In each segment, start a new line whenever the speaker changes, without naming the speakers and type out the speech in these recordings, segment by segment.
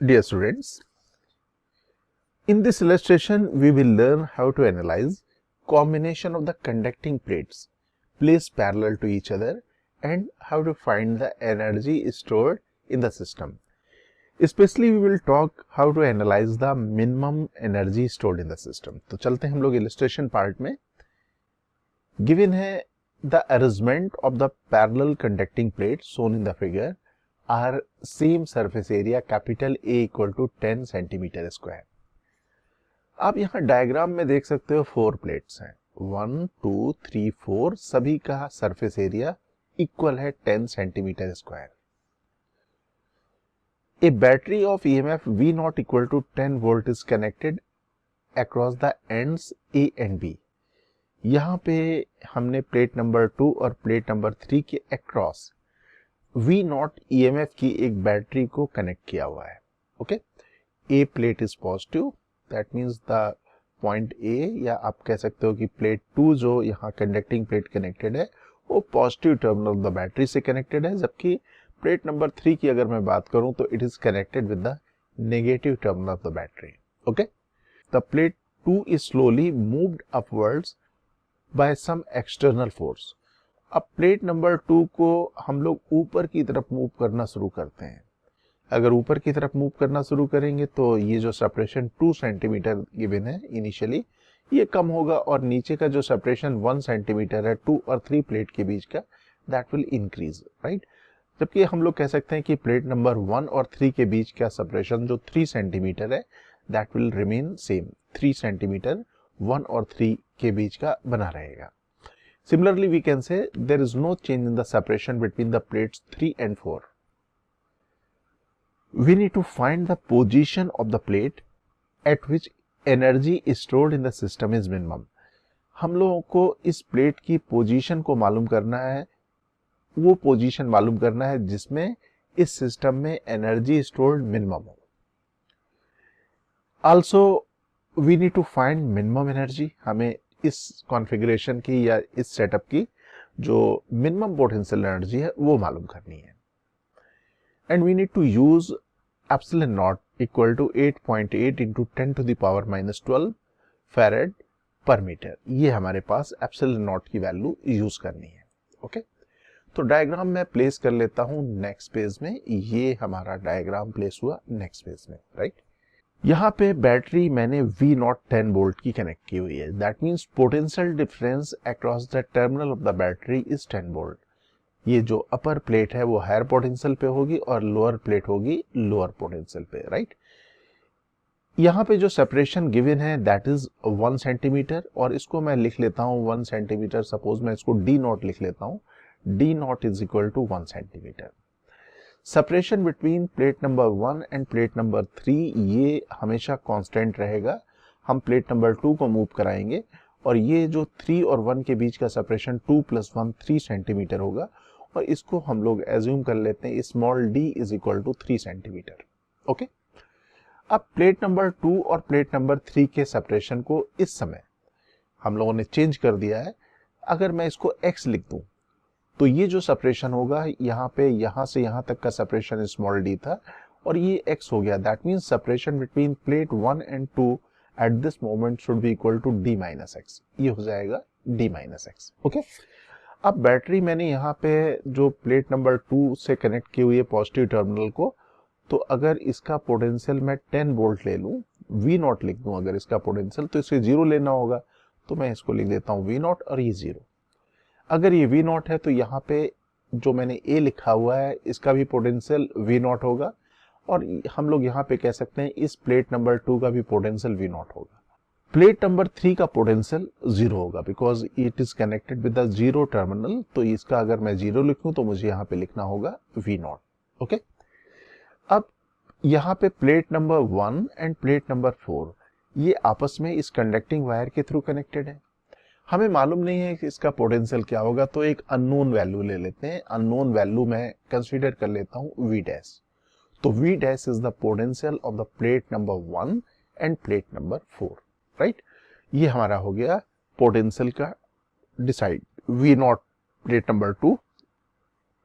Dear students, in this illustration we will learn how to analyze combination of the conducting plates placed parallel to each other and how to find the energy stored in the system. Especially we will talk how to analyze the minimum energy stored in the system. तो चलते हैं हम लोग illustration part में. Given है the arrangement of the parallel conducting plates shown in the figure are same surface area capital A equal to 10 centimeter square. आप यहाँ diagram में देख सकते हो 4 प्लेट्स हैं, 1 2 3 4, सभी का सरफेस एरिया इक्वल है 10 centimetre square. A battery of EMF V naught equal to 10 volt is connected across the ends A and B. यहाँ पे हमने प्लेट नंबर 2 और प्लेट नंबर 3 के अक्रॉस V नॉट ईएमएफ की एक बैटरी को connect किया हुआ है. Okay, A plate is positive, that means the point A, या आप कह सकते हो कि प्लेट 2 जो यहाँ कंडक्टिंग प्लेट कनेक्टेड है वो positive terminal of the battery से कनेक्टेड है, जबकि प्लेट नंबर 3 की अगर मैं बात करूं तो it is connected with the negative terminal of the battery. Okay, the plate 2 is slowly moved upwards by some external force. अब प्लेट नंबर 2 को हम लोग ऊपर की तरफ मूव करना शुरू करते हैं. अगर ऊपर की तरफ मूव करना शुरू करेंगे तो ये जो सेपरेशन 2 सेंटीमीटर गिवन है इनिशियली, ये कम होगा और नीचे का जो सेपरेशन 1 सेंटीमीटर है 2 और 3 प्लेट के बीच का, दैट विल इंक्रीज, राइट. जबकि हम लोग कह सकते हैं कि प्लेट नंबर 1 और 3 के बीच का सेपरेशन जो 3 सेंटीमीटर है that will remain same. 3 centimetre 1 और 3 के बीच का बना रहेगा. Similarly, we can say there is no change in the separation between the plates 3 and 4. We need to find the position of the plate at which energy stored in the system is minimum. हम लोगों को इस plate की position को मालूम करना है, वो पोजीशन मालूम करना है जिसमें इस सिस्टम में एनर्जी स्टोर्ड मिनिमम हो. Also we need to find minimum energy. हमें इस कॉन्फ़िगरेशन की या इस सेटअप की जो मिनिमम पोटेंशियल एनर्जी है वो मालूम करनी है. And we need to use epsilon naught equal to 8.8 into 10 to the power -12 farad per metre. ये हमारे पास एप्सिलॉन नॉट की वैल्यू यूज करनी है. ओके, तो डायग्राम मैं प्लेस कर लेता हूं नेक्स्ट पेज में. ये हमारा डायग्राम प्लेस हुआ नेक्स्ट पेज में, राइट. यहाँ पे बैटरी मैंने V नॉट 10 वोल्ट की कनेक्ट की हुई है. That means potential difference across the terminal of the battery is 10 volt. ये जो अपर प्लेट है वो हायर पोटेंशियल पे होगी और लोअर प्लेट होगी लोअर पोटेंशियल पे, राइट. यहाँ पे जो सेपरेशन गिवन है दैट इज 1 सेंटीमीटर और इसको मैं लिख लेता हूँ 1 सेंटीमीटर. सपोज मैं इसको D नॉट लिख लेता हूँ. D naught is equal to 1 centimetre. Separation between plate number 1 and plate number 3 ये हमेशा कांस्टेंट रहेगा. हम प्लेट नंबर 2 को मूव कराएंगे और ये जो 3 और 1 के बीच का सेपरेशन 2 + 1 3 सेंटीमीटर होगा और इसको हम लोग एज्यूम कर लेते हैं small d is equal to 3 centimetre. Okay, अब प्लेट नंबर 2 और प्लेट नंबर 3 के सेपरेशन को इस समय हम लोगों ने चेंज कर दिया है. अगर मैं इसको x लिख दूं तो ये जो सेपरेशन होगा यहाँ पे यहाँ से यहाँ तक का सेपरेशन स्मॉल d था और ये x हो गया. That means separation between plate 1 and 2 at this moment should be equal to d - x. ये हो जाएगा d - x. ओके, अब बैटरी मैंने यहाँ पे जो प्लेट नंबर 2 से कनेक्ट की हुई है पॉजिटिव टर्मिनल को, तो अगर इसका पोटेंशियल मैं 10 वोल्ट ले लूँ, V नॉट लिख दूँ अगर इसका पोटेंशियल, तो इसे 0 लेना होगा. तो मैं इसको लिख देता हूँ V नॉट और ये 0. अगर ये V नॉट है तो यहाँ पे जो मैंने A लिखा हुआ है इसका भी पोटेंशियल V नॉट होगा और हम लोग यहाँ पे कह सकते हैं इस प्लेट नंबर 2 का भी पोटेंशियल V नॉट होगा. प्लेट नंबर 3 का पोटेंशियल 0 होगा because it is connected with the 0 terminal. तो इसका अगर मैं 0 लिखूं तो मुझे यहाँ पे लिखना होगा V नॉट. ओके, अब यहाँ पे plate number 1 and plate number 4 ये आपस में इस कंडक्टिंग वायर के थ्रू कनेक्टेड है. हमें मालूम नहीं है कि इसका पोटेंशियल क्या होगा, तो एक अननोन वैल्यू ले लेते हैं. अननोन वैल्यू मैं कंसीडर कर लेता हूं V डैश. तो V dash is the potential of the plate number 1 and plate number 4, right. ये हमारा हो गया पोटेंशियल का decide. V not plate number 2,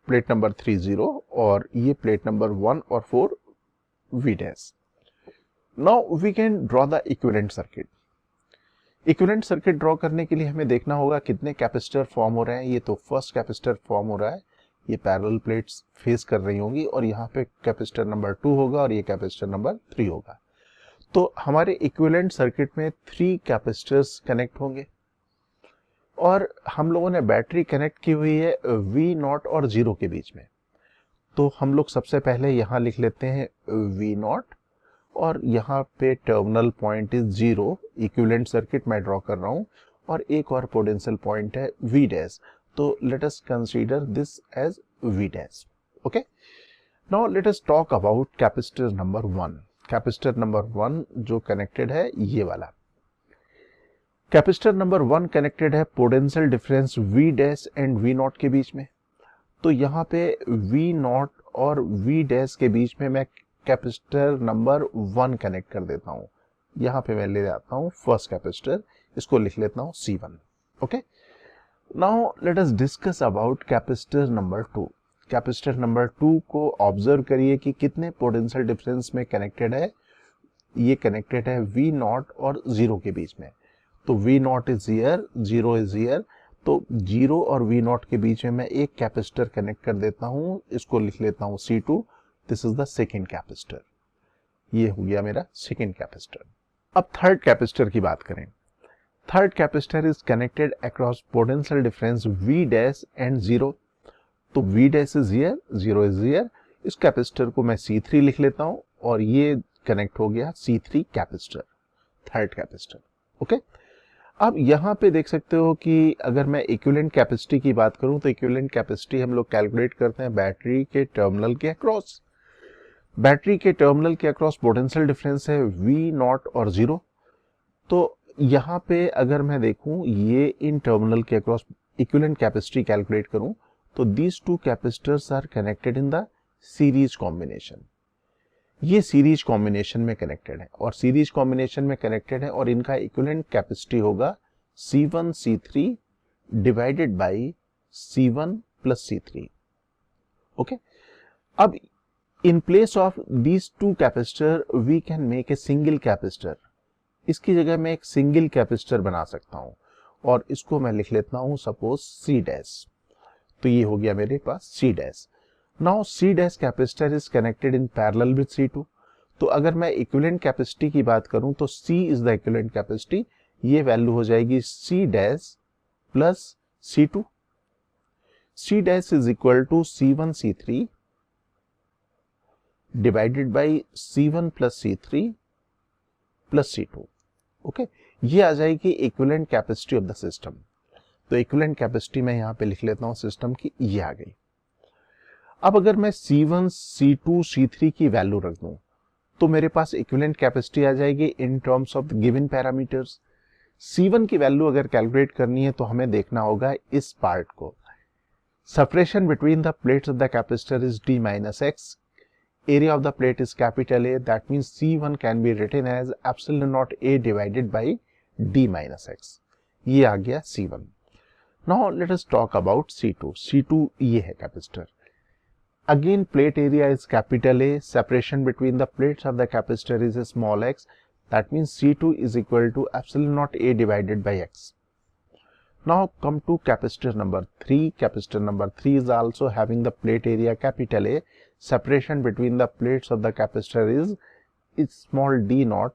plate number 3 0 और ये प्लेट नंबर 1 और 4 V dash. Now we can draw the equivalent circuit. Equivalent circuit draw करने के लिए हमें देखना होगा कितने कैपेसिटर फॉर्म हो रहे हैं। ये तो फर्स्ट कैपेसिटर फॉर्म हो रहा है, ये पैरेलल प्लेट्स फेस कर रही होंगी और यहाँ पे कैपेसिटर नंबर 2 होगा और ये कैपेसिटर नंबर 3 होगा। तो हमारे इक्विवेलेंट सर्किट में 3 कैपेसिटर्स कनेक्ट होंगे और हम लोगों ने बैटरी कनेक्ट की हुई है V0 और 0 के बीच में। तो हम लोग सबसे पहले यहाँ लिख लेते हैं V0 और यहाँ पे terminal point is 0, equivalent circuit मैं ड्रॉ कर रहा हूँ और एक और पोटेंशियल पॉइंट है V डैश। तो let us consider this as V dash. Okay, now let us talk about capacitor number 1। Capacitor number 1 जो कनेक्टेड है ये वाला कैपेसिटर नंबर 1 कनेक्टेड है potential difference V dash and V0 के बीच में। तो यहाँ पे V0 और V डैश के बीच में मैं कैपेसिटर नंबर 1 कनेक्ट कर देता हूं। यहां पे मैं ले जाता हूं फर्स्ट कैपेसिटर, इसको लिख लेता हूं C1। Okay, now let us discuss about capacitor number 2। Capacitor number 2 को ऑब्जर्व करिए कि कितने पोटेंशियल डिफरेंस में कनेक्टेड है। ये कनेक्टेड है V0 और 0 के बीच में। तो V0 is here, 0 is here. तो 0 और V0 के बीच में मैं एक कैपेसिटर कनेक्ट कर देता हूं, इसको लिख लेता हूं C2। This is the second capacitor. ये हो गया मेरा सेकेंड कैपेसिटर। अब थर्ड कैपेसिटर की बात करें। Third capacitor is connected across potential difference V dash and 0। तो V dash is here, 0 is here. इस कैपेसिटर को मैं C3 लिख लेता हूं और ये कनेक्ट हो गया C3 capacitor, third capacitor. Okay, अब यहाँ पे देख सकते हो कि अगर मैं इक्विवेलेंट कैपेसिटी की बात करूं तो इक्विवेलेंट कैपेसिटी हम लोग कैलकुलेट करते हैं बैटरी के टर्मिनल के अक्रॉस। बैटरी के टर्मिनल के अक्रॉस पोटेंशियल डिफरेंस है V0 और 0। तो यहाँ पे अगर मैं देखूं ये इन टर्मिनल के अक्रॉस इक्विवेलेंट कैपेसिटी कैलकुलेट करूं तो these two capacitors are connected in the series combination. ये सीरीज कॉम्बिनेशन में कनेक्टेड है और सीरीज कॉम्बिनेशन में कनेक्टेड है और इनका इक्विवेलेंट कैपेसिटी होगा C1 C3 divided by C1 plus C3। Okay, अब in place of these two capacitor we can make a single capacitor। इसकी जगह मैं एक सिंगल कैपेसिटर बना सकता हूं और इसको मैं लिख लेता हूं सपोज C डैश। तो ये हो गया मेरे पास C dash. Now C dash capacitor is connected in parallel with C2। तो अगर मैं इक्विवेलेंट कैपेसिटी की बात करूं तो C is the equivalent capacity. ये वैल्यू हो जाएगी C dash plus C2। C dash is equal to C1 C3 divided by C1 plus C3 plus C2। Okay, ये आ जाएगी equivalent capacity of the system. तो इक्विवेलेंट कैपेसिटी मैं यहाँ पे लिख लेता हूँ सिस्टम की, ये आ गई। अब अगर मैं C1 C2 C3 की वैल्यू रख दूं तो मेरे पास इक्विवेलेंट कैपेसिटी आ जाएगी in terms of given parameters. C1 की वैल्यू अगर कैलकुलेट करनी है तो हमें देखना होगा इस पार्ट को। Separation between the plates of the capacitor is D minus X। area of the plate is capital A, that means C1 can be written as epsilon naught A divided by D minus X। ये आ गया C1। Now let us talk about C2। C2 ये है capacitor. Again plate area is capital A, separation between the plates of the capacitor is small x, that means C2 is equal to epsilon naught A divided by X। Now come to capacitor number 3। Capacitor number 3 is also having the plate area capital A, separation between the plates of the capacitor is small d naught,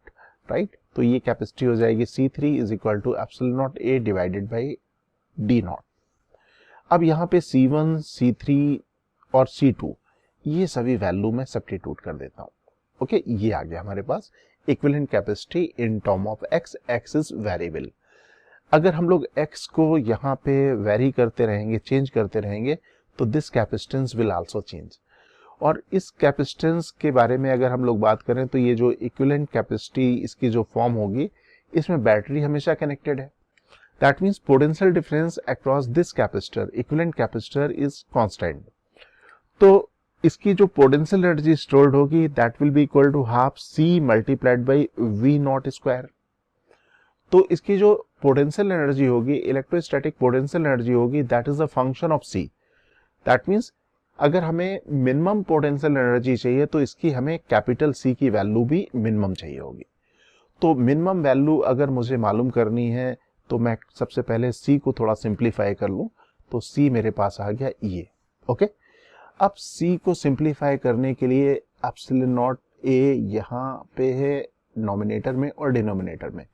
right? तो ये capacity हो जाएगी C3 is equal to epsilon naught A divided by D naught। अब यहाँ पे C1 C3 और C2 ये सभी वैल्यू में सब्स्टिट्यूट कर देता हूँ। ओके, ये आ गया हमारे पास equivalent capacity in term of X। X is variable. अगर हम लोग X को यहाँ पे वेरी करते रहेंगे, चेंज करते रहेंगे तो this capacitance will also change. और इस कैपेसिटेंस के बारे में अगर हम लोग बात करें तो ये जो इक्विवेलेंट कैपेसिटी इसकी जो फॉर्म होगी इसमें बैटरी हमेशा कनेक्टेड है। That means potential difference across this capacitor, equivalent capacitor is constant. तो इसकी जो पोटेंशियल एनर्जी स्टोर्ड होगी that will be equal to half C multiplied by V0 square. तो इसकी जो पोटेंशियल एनर्जी होगी, इलेक्ट्रोस्टैटिक पोटेंशियल एनर्जी होगी, that is a function of C। That means अगर हमें मिनिमम पोटेंशियल एनर्जी चाहिए तो इसकी हमें कैपिटल सी की वैल्यू भी मिनिमम चाहिए होगी। तो मिनिमम वैल्यू अगर मुझे मालूम करनी है तो मैं सबसे पहले सी को थोड़ा सिंप्लीफाई कर लूं, तो सी मेरे पास आ गया ये। ओके, अब सी को सिंप्लीफाई करने के लिए एप्सिलॉन नॉट ए यहाँ पे है नॉमिनेटर में और डिनोमिनेटर में,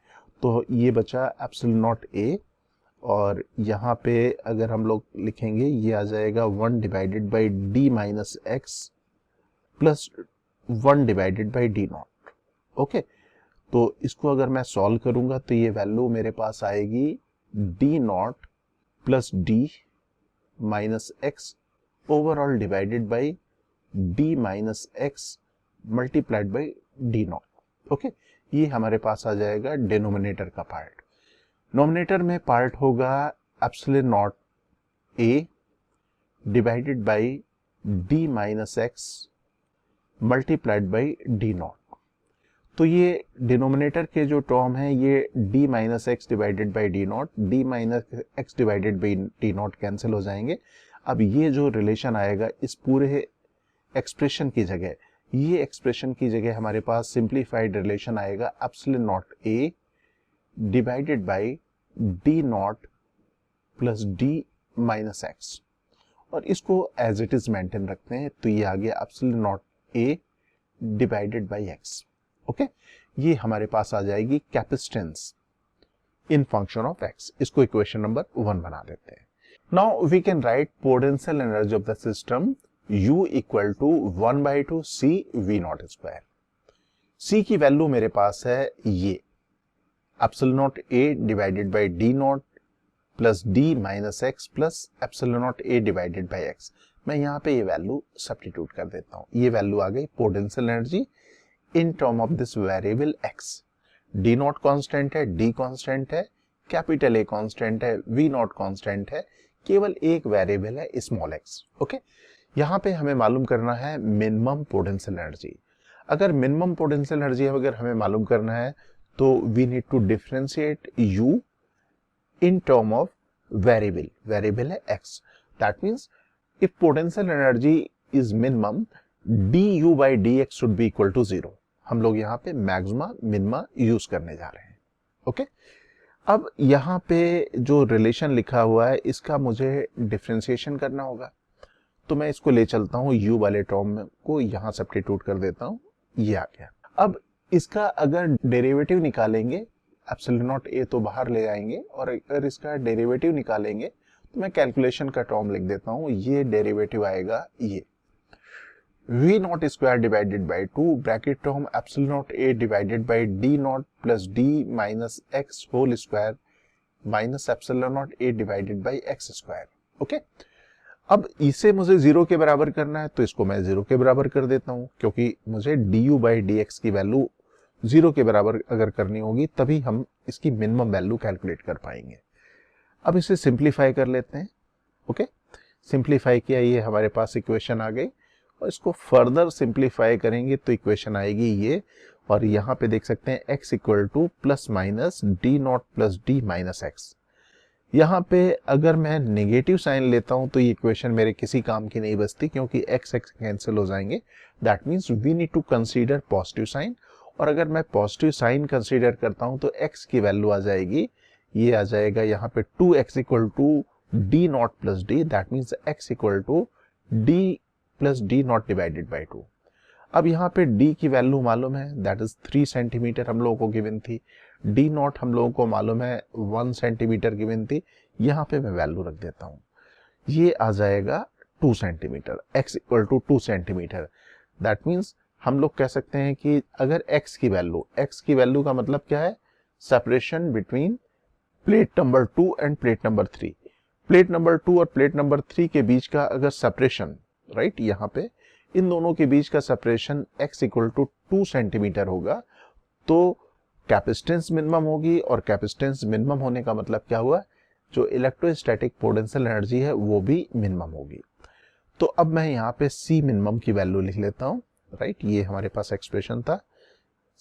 तो ये बचा एप्सिलॉन नॉट ए, और यहाँ पे अगर हम लोग लिखेंगे ये आ जाएगा 1 divided by D minus x plus 1 divided by d not. Okay, तो इसको अगर मैं सॉल्व करूंगा तो ये वैल्यू मेरे पास आएगी D naught plus d minus x overall divided by D minus x multiplied by d not. Okay, ये हमारे पास आ जाएगा डिनोमिनेटर का पार्ट। नोमिनेटर में पार्ट होगा epsilon naught A divided by D minus x multiplied by d not. तो ये denominator के जो टर्म है ये D minus x divided by d not, D minus x divided by d not cancel हो जाएंगे। अब ये जो रिलेशन आएगा इस पूरे एक्सप्रेशन की जगह, ये एक्सप्रेशन की जगह हमारे पास सिंप्लीफाइड रिलेशन आएगा epsilon naught A divided by d naught plus d minus x, और इसको एज इट इज मेंटेन रखते हैं, तो ये आ गया epsilon naught A divided by x. Okay, ये हमारे पास आ जाएगी capacitance in function of x. इसको इक्वेशन नंबर 1 बना देते हैं। Now we can write potential energy of the system U equal to 1/2 C V naught square. C की वैल्यू मेरे पास है ये epsilon naught A divided by d naught plus d minus x plus epsilon naught A divided by x. मैं यहाँ पे ये value substitute कर देता हूँ। ये वैल्यू आ गई potential energy in term of this variable x। D not constant है, डी कॉन्स्टेंट है, कैपिटल ए कॉन्स्टेंट है, वी नॉट कॉन्स्टेंट है, केवल एक वेरिएबल है स्मॉल x। ओके, यहाँ पे हमें मालूम करना है मिनिमम पोटेंशियल एनर्जी। अगर मिनिमम पोटेंशियल एनर्जी अगर हमें मालूम करना है तो we need to differentiate u in term of variable, variable है x। That means if potential energy is minimum du by dx should be equal to 0। हम लोग यहाँ पे मैक्सिमा मिनिमा यूज करने जा रहे हैं। ओके, अब यहाँ पे जो रिलेशन लिखा हुआ है इसका मुझे डिफरेंशिएशन करना होगा, तो मैं इसको ले चलता हूँ u वाले टर्म को यहाँ सब्स्टिट्यूट कर देता हूँ, ये आ गया। अब इसका अगर डेरिवेटिव निकालेंगे एप्सिलॉन नॉट a तो बाहर ले आएंगे, और अगर इसका डेरिवेटिव निकालेंगे तो मैं कैलकुलेशन का टर्म लिख देता हूँ। ये डेरिवेटिव आएगा ये v naught square divided by 2 bracket term epsilon naught a divided by d naught plus d minus x whole square minus epsilon naught a divided by x square. Okay, अब इसे मुझे 0 के बराबर करना है तो इसको मैं 0 के बराबर कर देता हूं, क्योंकि मुझे du बाई dx की वैल्यू 0 के बराबर अगर करनी होगी तभी हम इसकी मिनिमम वैल्यू कैलकुलेट कर पाएंगे। अब इसे सिंप्लीफाई कर लेते हैं। ओके, सिंप्लीफाई किया, ये हमारे पास इक्वेशन आ गई, और इसको फर्दर सिंप्लीफाई करेंगे तो इक्वेशन आएगी ये, और यहाँ पे देख सकते हैं x equal two plus minus D naught plus d minus x. यहाँ पे अगर मैं नेगेटिव साइन लेता हूँ तो ये इक्वेशन मेरे किसी काम की नहीं बचती, क्योंकि x कैंसिल हो जाएंगे। That means we need to consider positive sign, और अगर मैं पॉजिटिव साइन कंसीडर करता हूँ तो x की वैल्यू आ जाएगी, ये आ जाएगा यहाँ पे 2x equal to d naught plus d. That means x equal to d plus d naught divided by 2। अब यहाँ पे d की वैल्यू मालूम है, दैट इज 3 सेंटीमीटर हम लोगों को गिवन थी। d नॉट हम लोगों को मालूम है 1 सेंटीमीटर गिवन थी, यहाँ पे मैं वैल्यू रख देता हूँ, ये आ जाएगा 2 centimetre, x equal to 2 centimetre. That means हम लोग कह सकते हैं कि अगर x की वैल्यू का मतलब क्या है, separation between plate number 2 and plate number 3। Plate number 2 और प्लेट नंबर 3 के बीच का अगर सेपरेशन, राइट, यहाँ पे इन दोनों के बीच का separation x equal to 2 centimetre होगा, तो कैपेसिटेंस मिनिमम होगी, और कैपेसिटेंस मिनिमम होने का मतलब क्या हुआ, जो इलेक्ट्रोस्टैटिक पोटेंशियल एनर्जी है वो भी मिनिमम होगी। तो अब मैं यहाँ पे C मिनिमम की वैल्यू लिख लेता हूँ, राइट, ये हमारे पास एक्सप्रेशन था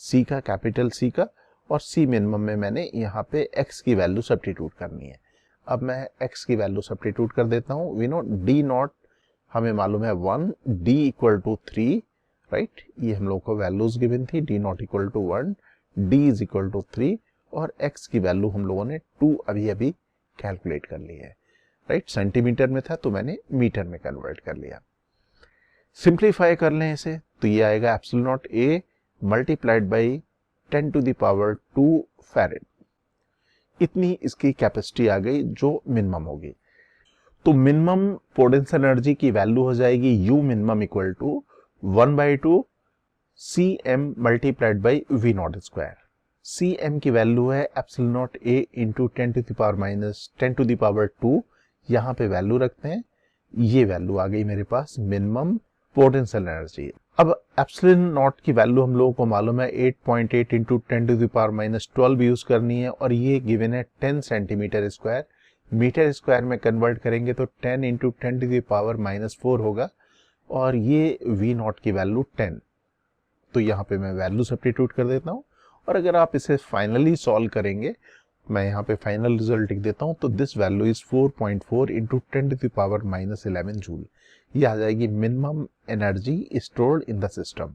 C का, कैपिटल C का, और C मिनिमम में मैंने यहाँ पे x की वैल्यू सब्स्टिट्यूट करनी है। अब मैं x की वैल्यू सब्स्टिट्यूट कर देता हूँ। वी नो d नॉट हमें मालूम है 1, डी इक्वल टू 3, राइट, ये हम लोग को वैल्यूज गिवन थी, d naught equal to 1, d is equal to 3 और एक्स की वैल्यू हम लोगों ने 2 अभी अभी कैलकुलेट कर ली है, राइट, सेंटीमीटर में था तो मैंने मीटर में कन्वर्ट कर लिया। सिंप्लीफाई कर लें इसे तो ये आएगा epsilon naught A multiplied by 10 to the power 2 farad. इतनी इसकी कैपेसिटी आ गई जो मिनिमम होगी। तो मिनिमम पोटेंशियल एनर्जी की वैल्यू हो जाएगी U minimum equal to 1/2 C M multiplied by V naught square. C M की वैल्यू है epsilon naught A into 10 to the power minus 10 to the power 2, यहाँ पे वैल्यू रखते हैं, ये वैल्यू आ गई मेरे पास मिनिमम पोटेंशियल एनर्जी। अब एप्सिलॉन नॉट की वैल्यू हम लोगों को मालूम है 8.8 into 10 to the power minus 12 use करनी है और ये गिवन है 10 सेंटीमीटर स्क्वायर। मीटर स्क्वायर में कन्वर्ट करेंगे तो 10 into 10 to the power minus 4 होगा और ये वी नॉट की वैल्यू 10। तो यहाँ पे मैं वैल्यू सब्स्टिट्यूट कर देता हूँ और अगर आप इसे फाइनली सॉल्व करेंगे, मैं यहाँ पे फाइनल रिजल्ट लिख देता हूँ, तो this value is 4.4 into 10 to the power minus 11 joule. ये आ जाएगी minimum energy stored in the system.